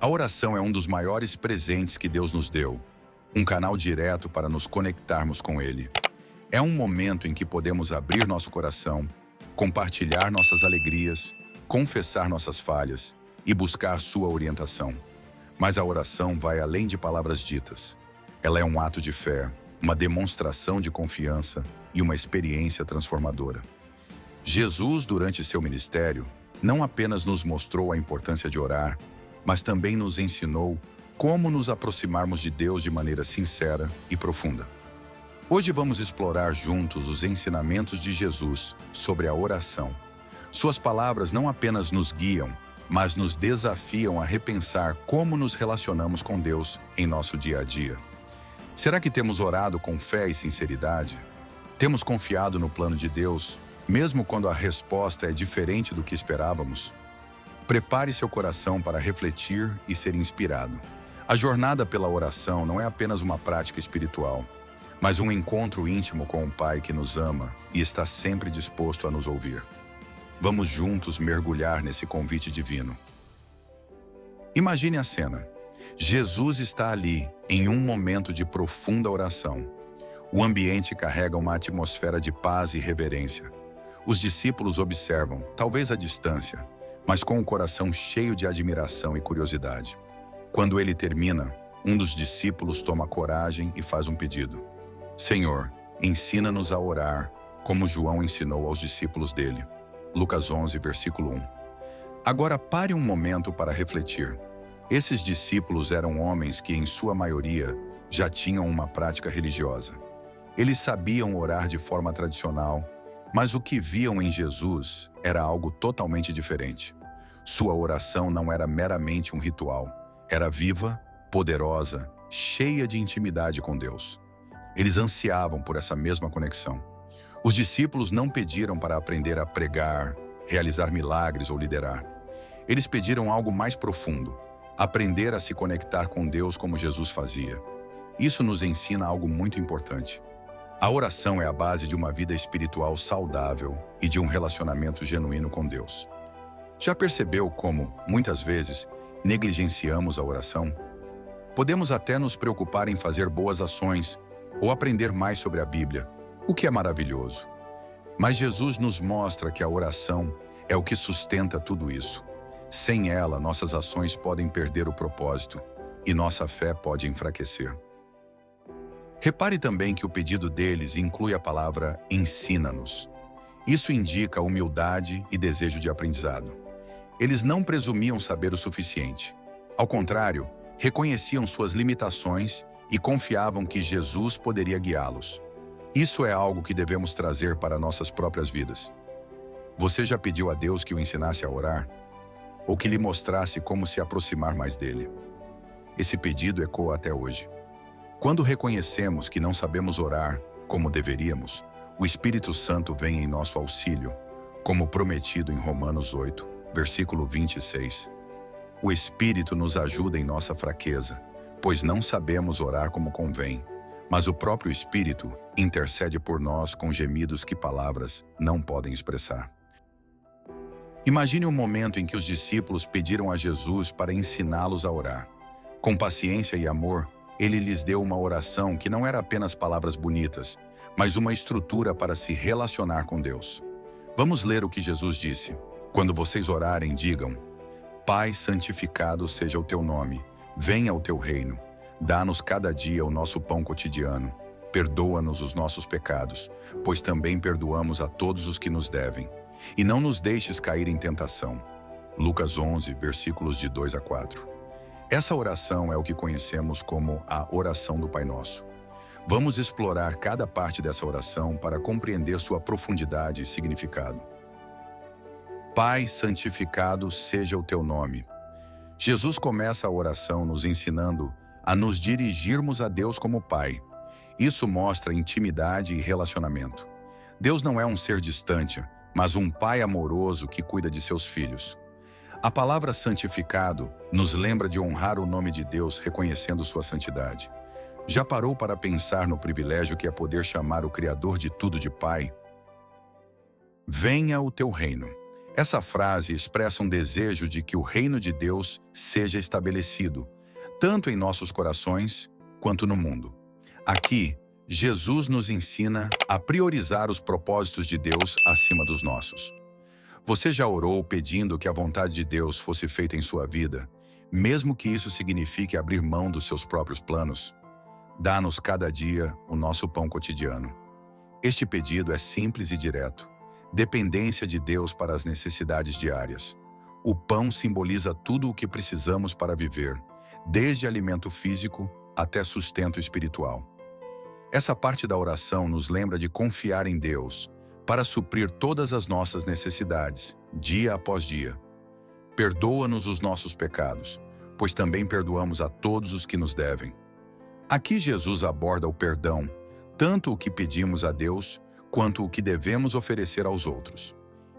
A oração é um dos maiores presentes que Deus nos deu, um canal direto para nos conectarmos com Ele. É um momento em que podemos abrir nosso coração, compartilhar nossas alegrias, confessar nossas falhas e buscar sua orientação. Mas a oração vai além de palavras ditas. Ela é um ato de fé, uma demonstração de confiança e uma experiência transformadora. Jesus, durante seu ministério, não apenas nos mostrou a importância de orar, mas também nos ensinou como nos aproximarmos de Deus de maneira sincera e profunda. Hoje vamos explorar juntos os ensinamentos de Jesus sobre a oração. Suas palavras não apenas nos guiam, mas nos desafiam a repensar como nos relacionamos com Deus em nosso dia a dia. Será que temos orado com fé e sinceridade? Temos confiado no plano de Deus, mesmo quando a resposta é diferente do que esperávamos? Prepare seu coração para refletir e ser inspirado. A jornada pela oração não é apenas uma prática espiritual, mas um encontro íntimo com o Pai que nos ama e está sempre disposto a nos ouvir. Vamos juntos mergulhar nesse convite divino. Imagine a cena. Jesus está ali, em um momento de profunda oração. O ambiente carrega uma atmosfera de paz e reverência. Os discípulos observam, talvez à distância, mas com o coração cheio de admiração e curiosidade. Quando ele termina, um dos discípulos toma coragem e faz um pedido. Senhor, ensina-nos a orar, como João ensinou aos discípulos dele. Lucas 11, versículo 1. Agora pare um momento para refletir. Esses discípulos eram homens que, em sua maioria, já tinham uma prática religiosa. Eles sabiam orar de forma tradicional, mas o que viam em Jesus era algo totalmente diferente. Sua oração não era meramente um ritual. Era viva, poderosa, cheia de intimidade com Deus. Eles ansiavam por essa mesma conexão. Os discípulos não pediram para aprender a pregar, realizar milagres ou liderar. Eles pediram algo mais profundo, aprender a se conectar com Deus como Jesus fazia. Isso nos ensina algo muito importante. A oração é a base de uma vida espiritual saudável e de um relacionamento genuíno com Deus. Já percebeu como, muitas vezes, negligenciamos a oração? Podemos até nos preocupar em fazer boas ações ou aprender mais sobre a Bíblia, o que é maravilhoso. Mas Jesus nos mostra que a oração é o que sustenta tudo isso. Sem ela, nossas ações podem perder o propósito e nossa fé pode enfraquecer. Repare também que o pedido deles inclui a palavra ensina-nos. Isso indica humildade e desejo de aprendizado. Eles não presumiam saber o suficiente. Ao contrário, reconheciam suas limitações e confiavam que Jesus poderia guiá-los. Isso é algo que devemos trazer para nossas próprias vidas. Você já pediu a Deus que o ensinasse a orar? Ou que lhe mostrasse como se aproximar mais dele? Esse pedido ecoa até hoje. Quando reconhecemos que não sabemos orar como deveríamos, o Espírito Santo vem em nosso auxílio, como prometido em Romanos 8, versículo 26. O Espírito nos ajuda em nossa fraqueza, pois não sabemos orar como convém, mas o próprio Espírito intercede por nós com gemidos que palavras não podem expressar. Imagine um momento em que os discípulos pediram a Jesus para ensiná-los a orar. Com paciência e amor, ele lhes deu uma oração que não era apenas palavras bonitas, mas uma estrutura para se relacionar com Deus. Vamos ler o que Jesus disse. Quando vocês orarem, digam: Pai, santificado seja o teu nome, venha o teu reino. Dá-nos cada dia o nosso pão cotidiano. Perdoa-nos os nossos pecados, pois também perdoamos a todos os que nos devem. E não nos deixes cair em tentação. Lucas 11, versículos de 2 a 4. Essa oração é o que conhecemos como a oração do Pai Nosso. Vamos explorar cada parte dessa oração para compreender sua profundidade e significado. Pai, santificado seja o teu nome. Jesus começa a oração nos ensinando a nos dirigirmos a Deus como Pai. Isso mostra intimidade e relacionamento. Deus não é um ser distante, mas um Pai amoroso que cuida de seus filhos. A palavra santificado nos lembra de honrar o nome de Deus reconhecendo sua santidade. Já parou para pensar no privilégio que é poder chamar o Criador de tudo de Pai? Venha o teu reino. Essa frase expressa um desejo de que o reino de Deus seja estabelecido, tanto em nossos corações quanto no mundo. Aqui, Jesus nos ensina a priorizar os propósitos de Deus acima dos nossos. Você já orou pedindo que a vontade de Deus fosse feita em sua vida, mesmo que isso signifique abrir mão dos seus próprios planos? Dá-nos cada dia o nosso pão cotidiano. Este pedido é simples e direto. Dependência de Deus para as necessidades diárias. O pão simboliza tudo o que precisamos para viver, desde alimento físico até sustento espiritual. Essa parte da oração nos lembra de confiar em Deus para suprir todas as nossas necessidades, dia após dia. Perdoa-nos os nossos pecados, pois também perdoamos a todos os que nos devem. Aqui Jesus aborda o perdão, tanto o que pedimos a Deus, quanto o que devemos oferecer aos outros.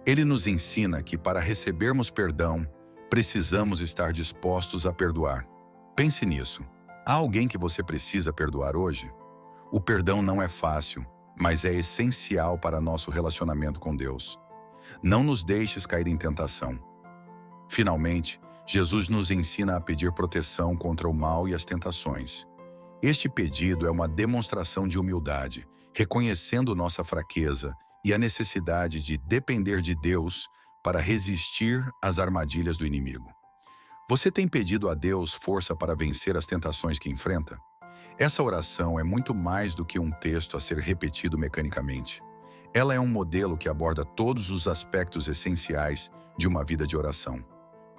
Ele nos ensina que para recebermos perdão, precisamos estar dispostos a perdoar. Pense nisso. Há alguém que você precisa perdoar hoje? O perdão não é fácil, mas é essencial para nosso relacionamento com Deus. Não nos deixes cair em tentação. Finalmente, Jesus nos ensina a pedir proteção contra o mal e as tentações. Este pedido é uma demonstração de humildade, reconhecendo nossa fraqueza e a necessidade de depender de Deus para resistir às armadilhas do inimigo. Você tem pedido a Deus força para vencer as tentações que enfrenta? Essa oração é muito mais do que um texto a ser repetido mecanicamente. Ela é um modelo que aborda todos os aspectos essenciais de uma vida de oração: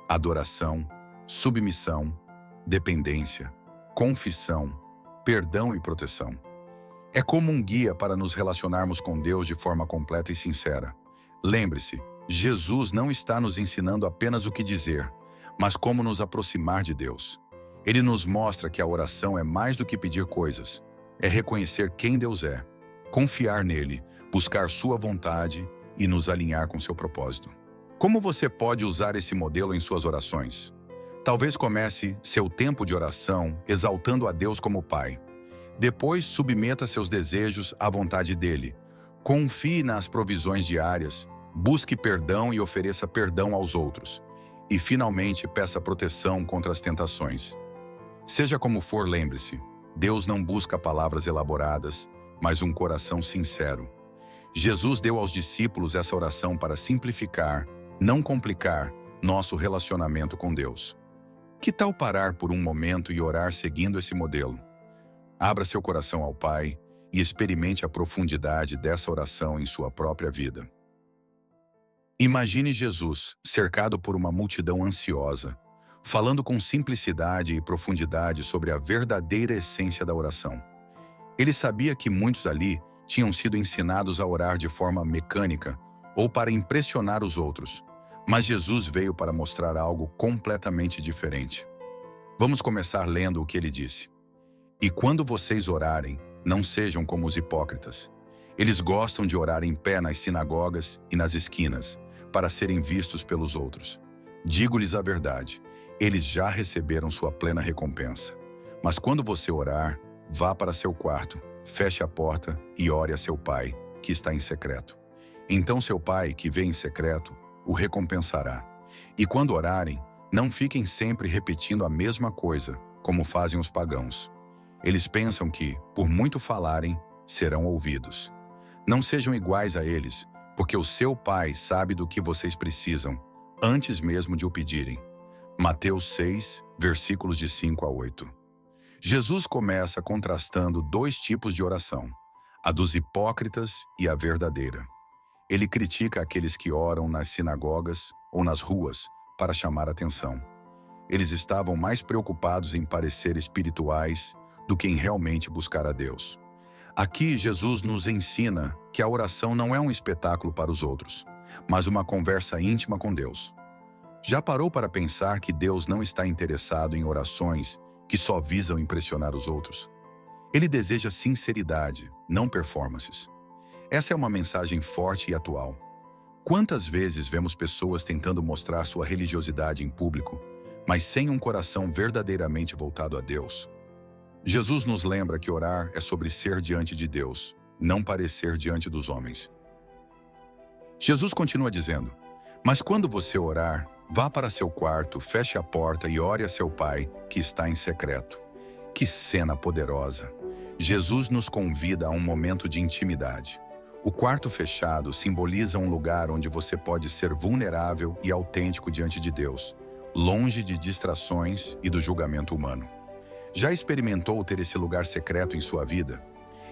adoração, submissão, dependência, confissão, perdão e proteção. É como um guia para nos relacionarmos com Deus de forma completa e sincera. Lembre-se, Jesus não está nos ensinando apenas o que dizer, mas como nos aproximar de Deus. Ele nos mostra que a oração é mais do que pedir coisas. É reconhecer quem Deus é, confiar nele, buscar sua vontade e nos alinhar com seu propósito. Como você pode usar esse modelo em suas orações? Talvez comece seu tempo de oração exaltando a Deus como Pai. Depois, submeta seus desejos à vontade dele. Confie nas provisões diárias, busque perdão e ofereça perdão aos outros. E, finalmente, peça proteção contra as tentações. Seja como for, lembre-se, Deus não busca palavras elaboradas, mas um coração sincero. Jesus deu aos discípulos essa oração para simplificar, não complicar, nosso relacionamento com Deus. Que tal parar por um momento e orar seguindo esse modelo? Abra seu coração ao Pai e experimente a profundidade dessa oração em sua própria vida. Imagine Jesus, cercado por uma multidão ansiosa, falando com simplicidade e profundidade sobre a verdadeira essência da oração. Ele sabia que muitos ali tinham sido ensinados a orar de forma mecânica ou para impressionar os outros, mas Jesus veio para mostrar algo completamente diferente. Vamos começar lendo o que ele disse. E quando vocês orarem, não sejam como os hipócritas. Eles gostam de orar em pé nas sinagogas e nas esquinas, para serem vistos pelos outros. Digo-lhes a verdade, eles já receberam sua plena recompensa. Mas quando você orar, vá para seu quarto, feche a porta e ore a seu pai, que está em secreto. Então seu pai, que vê em secreto, o recompensará. E quando orarem, não fiquem sempre repetindo a mesma coisa, como fazem os pagãos. Eles pensam que, por muito falarem, serão ouvidos. Não sejam iguais a eles, porque o seu pai sabe do que vocês precisam, antes mesmo de o pedirem. Mateus 6, versículos de 5 a 8. Jesus começa contrastando dois tipos de oração, a dos hipócritas e a verdadeira. Ele critica aqueles que oram nas sinagogas ou nas ruas para chamar atenção. Eles estavam mais preocupados em parecer espirituais do que em realmente buscar a Deus. Aqui, Jesus nos ensina que a oração não é um espetáculo para os outros, mas uma conversa íntima com Deus. Já parou para pensar que Deus não está interessado em orações que só visam impressionar os outros? Ele deseja sinceridade, não performances. Essa é uma mensagem forte e atual. Quantas vezes vemos pessoas tentando mostrar sua religiosidade em público, mas sem um coração verdadeiramente voltado a Deus? Jesus nos lembra que orar é sobre ser diante de Deus, não parecer diante dos homens. Jesus continua dizendo, Mas quando você orar, vá para seu quarto, feche a porta e ore a seu Pai, que está em secreto. Que cena poderosa! Jesus nos convida a um momento de intimidade. O quarto fechado simboliza um lugar onde você pode ser vulnerável e autêntico diante de Deus, longe de distrações e do julgamento humano. Já experimentou ter esse lugar secreto em sua vida?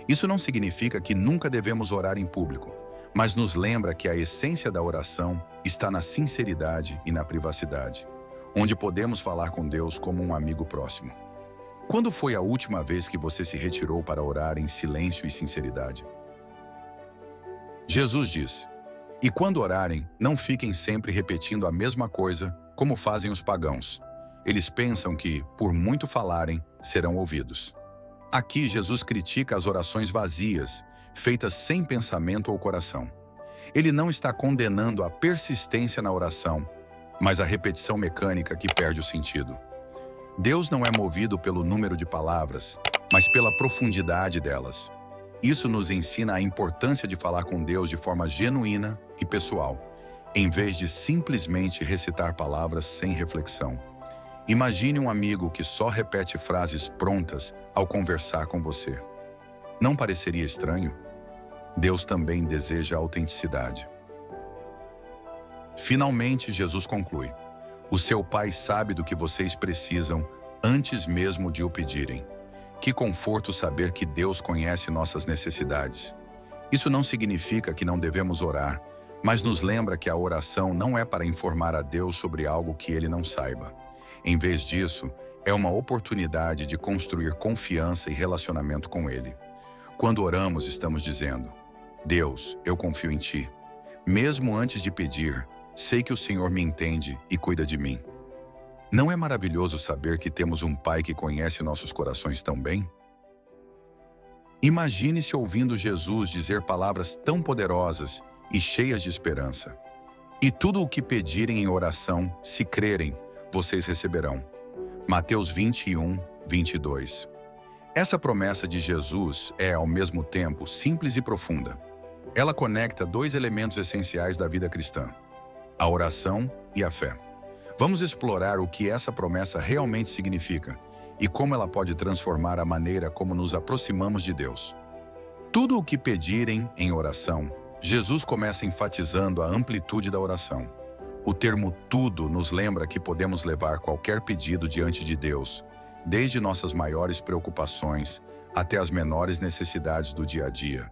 Isso não significa que nunca devemos orar em público, mas nos lembra que a essência da oração está na sinceridade e na privacidade, onde podemos falar com Deus como um amigo próximo. Quando foi a última vez que você se retirou para orar em silêncio e sinceridade? Jesus diz: "E quando orarem, não fiquem sempre repetindo a mesma coisa, como fazem os pagãos. Eles pensam que, por muito falarem, serão ouvidos." Aqui Jesus critica as orações vazias, feitas sem pensamento ou coração. Ele não está condenando a persistência na oração, mas a repetição mecânica que perde o sentido. Deus não é movido pelo número de palavras, mas pela profundidade delas. Isso nos ensina a importância de falar com Deus de forma genuína e pessoal, em vez de simplesmente recitar palavras sem reflexão. Imagine um amigo que só repete frases prontas ao conversar com você. Não pareceria estranho? Deus também deseja autenticidade. Finalmente, Jesus conclui: "O seu Pai sabe do que vocês precisam antes mesmo de o pedirem." Que conforto saber que Deus conhece nossas necessidades. Isso não significa que não devemos orar, mas nos lembra que a oração não é para informar a Deus sobre algo que Ele não saiba. Em vez disso, é uma oportunidade de construir confiança e relacionamento com Ele. Quando oramos, estamos dizendo: "Deus, eu confio em Ti. Mesmo antes de pedir, sei que o Senhor me entende e cuida de mim." Não é maravilhoso saber que temos um Pai que conhece nossos corações tão bem? Imagine-se ouvindo Jesus dizer palavras tão poderosas e cheias de esperança: "E tudo o que pedirem em oração, se crerem, vocês receberão." Mateus 21, 22. Essa promessa de Jesus é, ao mesmo tempo, simples e profunda. Ela conecta dois elementos essenciais da vida cristã: a oração e a fé. Vamos explorar o que essa promessa realmente significa e como ela pode transformar a maneira como nos aproximamos de Deus. Tudo o que pedirem em oração, Jesus começa enfatizando a amplitude da oração. O termo "tudo" nos lembra que podemos levar qualquer pedido diante de Deus, desde nossas maiores preocupações até as menores necessidades do dia a dia.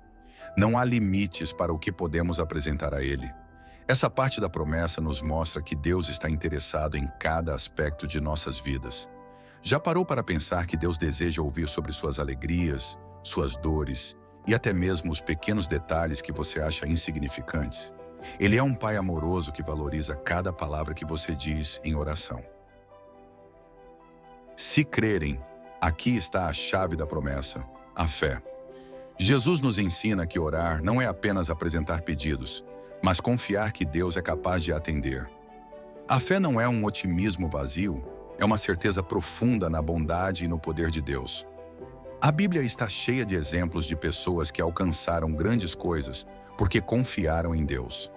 Não há limites para o que podemos apresentar a Ele. Essa parte da promessa nos mostra que Deus está interessado em cada aspecto de nossas vidas. Já parou para pensar que Deus deseja ouvir sobre suas alegrias, suas dores e até mesmo os pequenos detalhes que você acha insignificantes? Ele é um Pai amoroso que valoriza cada palavra que você diz em oração. Se crerem, aqui está a chave da promessa: a fé. Jesus nos ensina que orar não é apenas apresentar pedidos, mas confiar que Deus é capaz de atender. A fé não é um otimismo vazio, é uma certeza profunda na bondade e no poder de Deus. A Bíblia está cheia de exemplos de pessoas que alcançaram grandes coisas porque confiaram em Deus.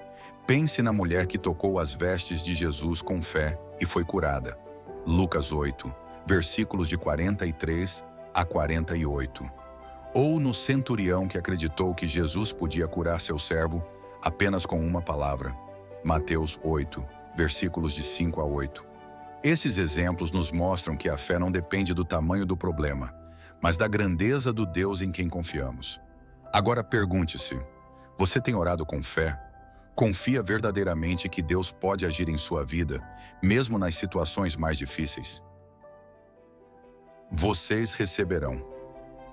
Pense na mulher que tocou as vestes de Jesus com fé e foi curada. Lucas 8, versículos de 43 a 48. Ou no centurião que acreditou que Jesus podia curar seu servo apenas com uma palavra. Mateus 8, versículos de 5 a 8. Esses exemplos nos mostram que a fé não depende do tamanho do problema, mas da grandeza do Deus em quem confiamos. Agora pergunte-se: você tem orado com fé? Confia verdadeiramente que Deus pode agir em sua vida, mesmo nas situações mais difíceis? Vocês receberão.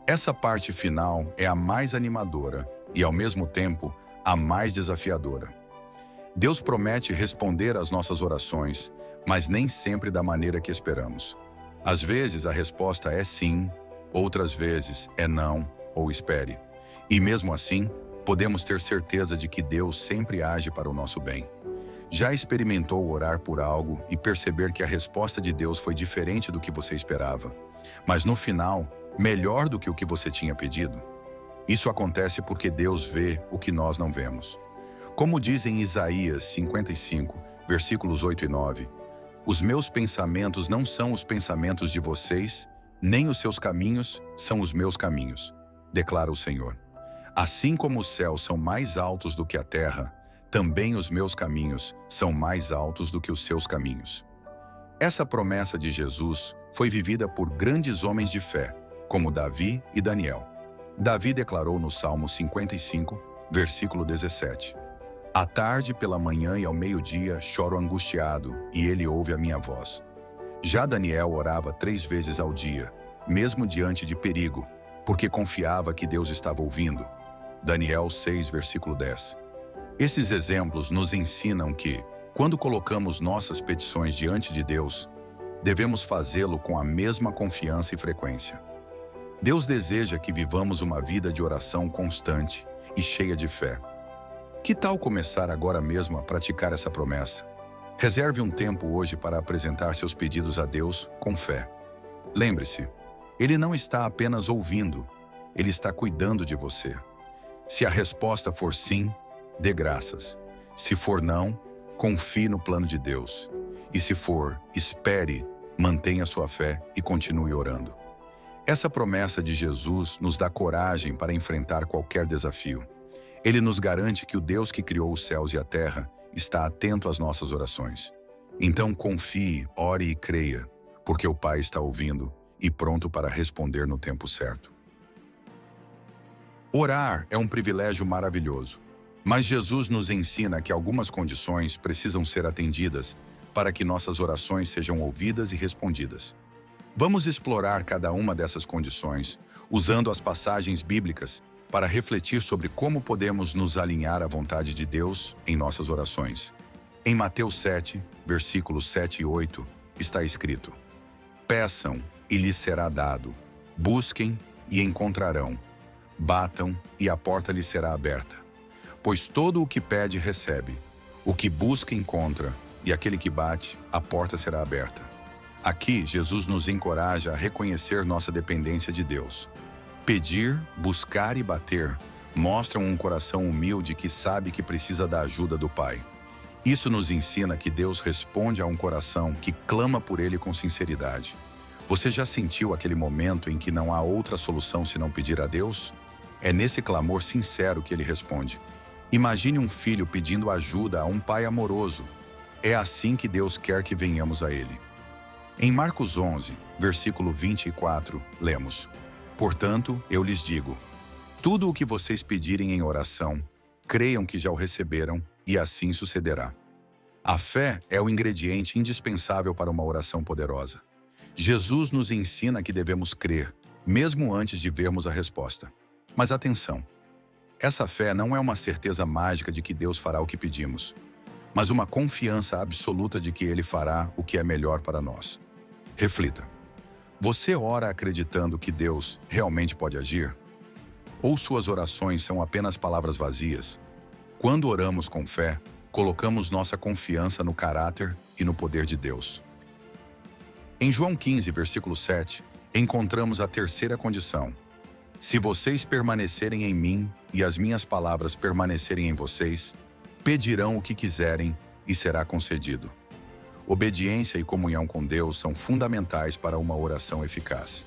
Essa parte final é a mais animadora e, ao mesmo tempo, a mais desafiadora. Deus promete responder às nossas orações, mas nem sempre da maneira que esperamos. Às vezes a resposta é sim, outras vezes é não ou espere. E mesmo assim, podemos ter certeza de que Deus sempre age para o nosso bem. Já experimentou orar por algo e perceber que a resposta de Deus foi diferente do que você esperava, mas no final, melhor do que o que você tinha pedido? Isso acontece porque Deus vê o que nós não vemos. Como diz em Isaías 55, versículos 8 e 9. Os meus pensamentos não são os pensamentos de vocês, nem os seus caminhos são os meus caminhos, declara o Senhor. Assim como os céus são mais altos do que a terra, também os meus caminhos são mais altos do que os seus caminhos. Essa promessa de Jesus foi vivida por grandes homens de fé, como Davi e Daniel. Davi declarou no Salmo 55, versículo 17: À tarde, pela manhã e ao meio-dia, choro angustiado, e ele ouve a minha voz. Já Daniel orava 3 vezes ao dia, mesmo diante de perigo, porque confiava que Deus estava ouvindo. Daniel 6, versículo 10. Esses exemplos nos ensinam que, quando colocamos nossas petições diante de Deus, devemos fazê-lo com a mesma confiança e frequência. Deus deseja que vivamos uma vida de oração constante e cheia de fé. Que tal começar agora mesmo a praticar essa promessa? Reserve um tempo hoje para apresentar seus pedidos a Deus com fé. Lembre-se, Ele não está apenas ouvindo, Ele está cuidando de você. Se a resposta for sim, dê graças. Se for não, confie no plano de Deus. E se for, espere, mantenha sua fé e continue orando. Essa promessa de Jesus nos dá coragem para enfrentar qualquer desafio. Ele nos garante que o Deus que criou os céus e a terra está atento às nossas orações. Então confie, ore e creia, porque o Pai está ouvindo e pronto para responder no tempo certo. Orar é um privilégio maravilhoso, mas Jesus nos ensina que algumas condições precisam ser atendidas para que nossas orações sejam ouvidas e respondidas. Vamos explorar cada uma dessas condições, usando as passagens bíblicas para refletir sobre como podemos nos alinhar à vontade de Deus em nossas orações. Em Mateus 7, versículos 7 e 8, está escrito: Peçam e lhes será dado, busquem e encontrarão, batam e a porta lhes será aberta. Pois todo o que pede recebe, o que busca encontra, e aquele que bate, a porta será aberta. Aqui, Jesus nos encoraja a reconhecer nossa dependência de Deus. Pedir, buscar e bater mostram um coração humilde que sabe que precisa da ajuda do Pai. Isso nos ensina que Deus responde a um coração que clama por Ele com sinceridade. Você já sentiu aquele momento em que não há outra solução senão pedir a Deus? É nesse clamor sincero que Ele responde. Imagine um filho pedindo ajuda a um pai amoroso. É assim que Deus quer que venhamos a Ele. Em Marcos 11, versículo 24, lemos: Portanto, eu lhes digo, tudo o que vocês pedirem em oração, creiam que já o receberam, e assim sucederá. A fé é o ingrediente indispensável para uma oração poderosa. Jesus nos ensina que devemos crer, mesmo antes de vermos a resposta. Mas atenção, essa fé não é uma certeza mágica de que Deus fará o que pedimos, mas uma confiança absoluta de que Ele fará o que é melhor para nós. Reflita. Você ora acreditando que Deus realmente pode agir? Ou suas orações são apenas palavras vazias? Quando oramos com fé, colocamos nossa confiança no caráter e no poder de Deus. Em João 15, versículo 7, encontramos a terceira condição. Se vocês permanecerem em mim e as minhas palavras permanecerem em vocês, pedirão o que quiserem e será concedido. Obediência e comunhão com Deus são fundamentais para uma oração eficaz.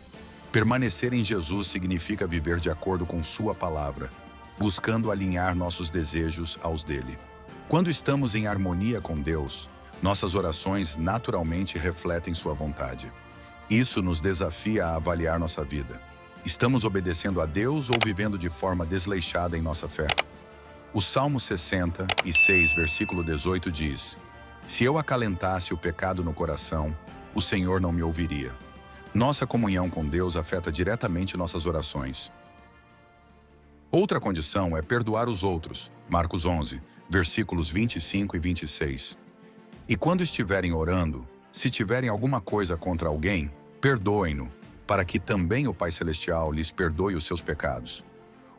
Permanecer em Jesus significa viver de acordo com Sua palavra, buscando alinhar nossos desejos aos dele. Quando estamos em harmonia com Deus, nossas orações naturalmente refletem Sua vontade. Isso nos desafia a avaliar nossa vida. Estamos obedecendo a Deus ou vivendo de forma desleixada em nossa fé? O Salmo 66, versículo 18 diz: Se eu acalentasse o pecado no coração, o Senhor não me ouviria. Nossa comunhão com Deus afeta diretamente nossas orações. Outra condição é perdoar os outros. Marcos 11, versículos 25 e 26. E quando estiverem orando, se tiverem alguma coisa contra alguém, perdoem-no, para que também o Pai Celestial lhes perdoe os seus pecados.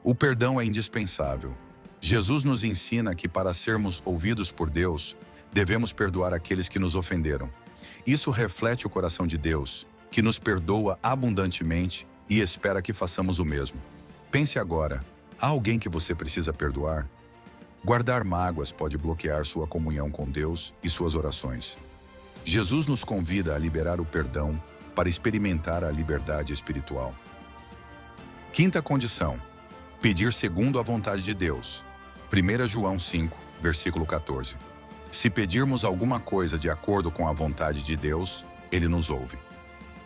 O perdão é indispensável. Jesus nos ensina que para sermos ouvidos por Deus, devemos perdoar aqueles que nos ofenderam. Isso reflete o coração de Deus, que nos perdoa abundantemente e espera que façamos o mesmo. Pense agora, há alguém que você precisa perdoar? Guardar mágoas pode bloquear sua comunhão com Deus e suas orações. Jesus nos convida a liberar o perdão para experimentar a liberdade espiritual. Quinta condição: pedir segundo a vontade de Deus. 1 João 5, versículo 14. Se pedirmos alguma coisa de acordo com a vontade de Deus, Ele nos ouve.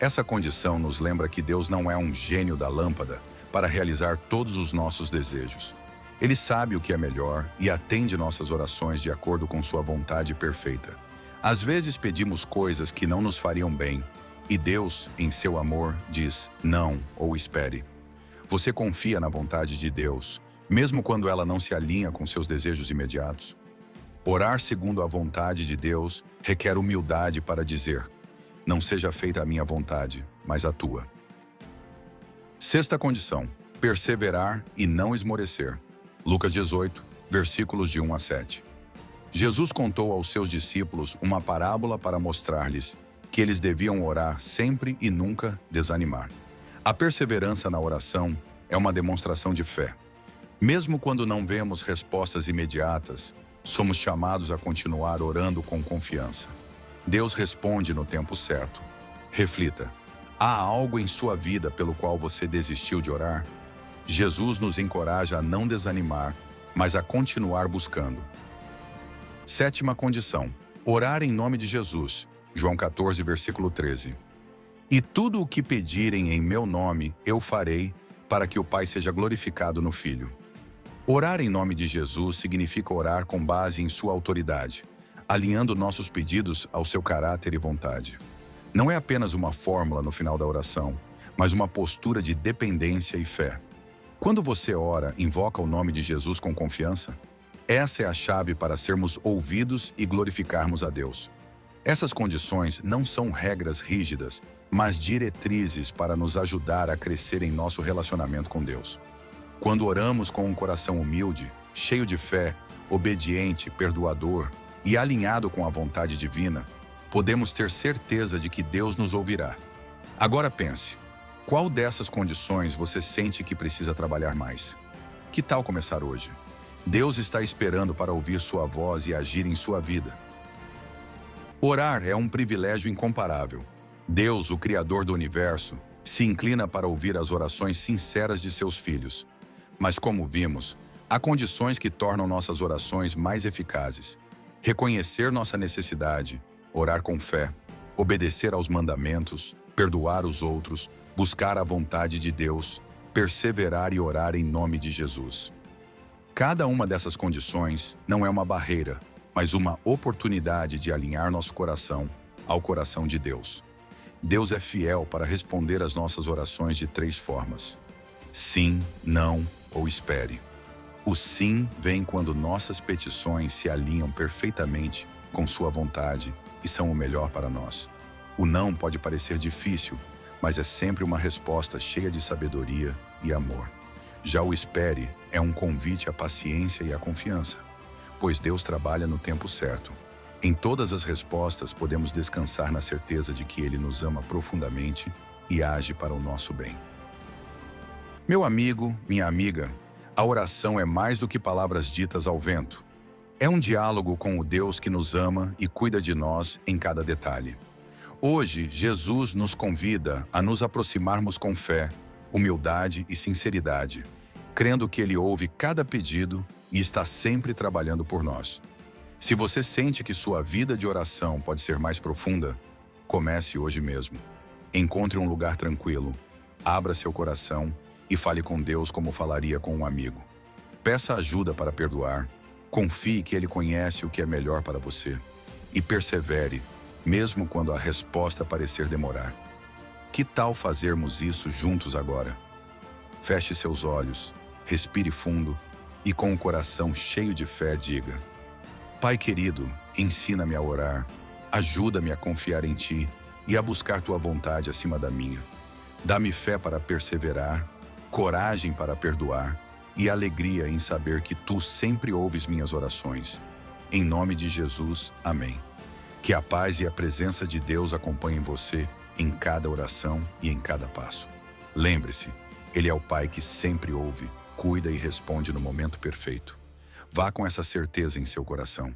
Essa condição nos lembra que Deus não é um gênio da lâmpada para realizar todos os nossos desejos. Ele sabe o que é melhor e atende nossas orações de acordo com sua vontade perfeita. Às vezes pedimos coisas que não nos fariam bem, e Deus, em seu amor, diz não ou espere. Você confia na vontade de Deus, mesmo quando ela não se alinha com seus desejos imediatos? Orar segundo a vontade de Deus requer humildade para dizer: não seja feita a minha vontade, mas a tua. Sexta condição: perseverar e não esmorecer. Lucas 18, versículos de 1 a 7. Jesus contou aos seus discípulos uma parábola para mostrar-lhes que eles deviam orar sempre e nunca desanimar. A perseverança na oração é uma demonstração de fé. Mesmo quando não vemos respostas imediatas, somos chamados a continuar orando com confiança. Deus responde no tempo certo. Reflita: há algo em sua vida pelo qual você desistiu de orar? Jesus nos encoraja a não desanimar, mas a continuar buscando. Sétima condição: orar em nome de Jesus. João 14, versículo 13. E tudo o que pedirem em meu nome, eu farei, para que o Pai seja glorificado no Filho. Orar em nome de Jesus significa orar com base em sua autoridade, alinhando nossos pedidos ao seu caráter e vontade. Não é apenas uma fórmula no final da oração, mas uma postura de dependência e fé. Quando você ora, invoca o nome de Jesus com confiança? Essa é a chave para sermos ouvidos e glorificarmos a Deus. Essas condições não são regras rígidas, mas diretrizes para nos ajudar a crescer em nosso relacionamento com Deus. Quando oramos com um coração humilde, cheio de fé, obediente, perdoador e alinhado com a vontade divina, podemos ter certeza de que Deus nos ouvirá. Agora pense: qual dessas condições você sente que precisa trabalhar mais? Que tal começar hoje? Deus está esperando para ouvir sua voz e agir em sua vida. Orar é um privilégio incomparável. Deus, o Criador do universo, se inclina para ouvir as orações sinceras de seus filhos. Mas como vimos, há condições que tornam nossas orações mais eficazes. Reconhecer nossa necessidade, orar com fé, obedecer aos mandamentos, perdoar os outros, buscar a vontade de Deus, perseverar e orar em nome de Jesus. Cada uma dessas condições não é uma barreira, mas uma oportunidade de alinhar nosso coração ao coração de Deus. Deus é fiel para responder às nossas orações de 3 formas: sim, não ou espere. O sim vem quando nossas petições se alinham perfeitamente com sua vontade e são o melhor para nós. O não pode parecer difícil, mas é sempre uma resposta cheia de sabedoria e amor. Já o espere é um convite à paciência e à confiança, pois Deus trabalha no tempo certo. Em todas as respostas podemos descansar na certeza de que Ele nos ama profundamente e age para o nosso bem. Meu amigo, minha amiga, a oração é mais do que palavras ditas ao vento. É um diálogo com o Deus que nos ama e cuida de nós em cada detalhe. Hoje, Jesus nos convida a nos aproximarmos com fé, humildade e sinceridade, crendo que Ele ouve cada pedido e está sempre trabalhando por nós. Se você sente que sua vida de oração pode ser mais profunda, comece hoje mesmo. Encontre um lugar tranquilo, abra seu coração e fale com Deus como falaria com um amigo. Peça ajuda para perdoar, confie que Ele conhece o que é melhor para você e persevere, mesmo quando a resposta parecer demorar. Que tal fazermos isso juntos agora? Feche seus olhos, respire fundo e com o coração cheio de fé diga: Pai querido, ensina-me a orar, ajuda-me a confiar em Ti e a buscar Tua vontade acima da minha. Dá-me fé para perseverar, coragem para perdoar e alegria em saber que Tu sempre ouves minhas orações. Em nome de Jesus, amém. Que a paz e a presença de Deus acompanhem você em cada oração e em cada passo. Lembre-se, Ele é o Pai que sempre ouve, cuida e responde no momento perfeito. Vá com essa certeza em seu coração.